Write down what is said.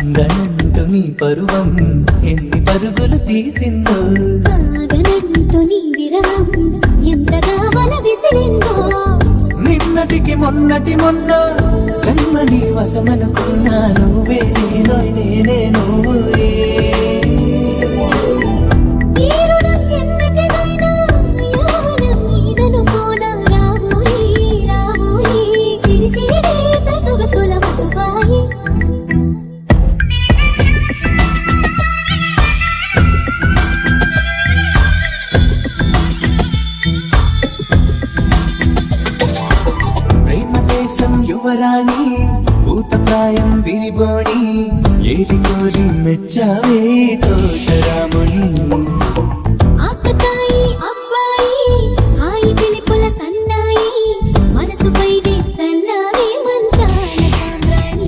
అందనంటూ నీ పరువం ఎన్ని పరుగులు తీసిందో, ఆగనంటూ నీ విరహం ఎంతగా వల విసిరిందో. నిన్నటికి మొన్నటి మొన్న జన్మని వశమనుకున్నా, నువ్వే నేనో నేనే నువ్వే. ఈ రుణం ఎన్నటిదైనా యౌవనం నీదనుకోనా. రావోయి రావోయి సిరి సిరి లేత సొగసుల మధువాయి. ప్రేమ దేశం యువరాణి భూతప్రాయం విరిబోణి, ఏరి కోరి మెచ్చావే తోటరాముని.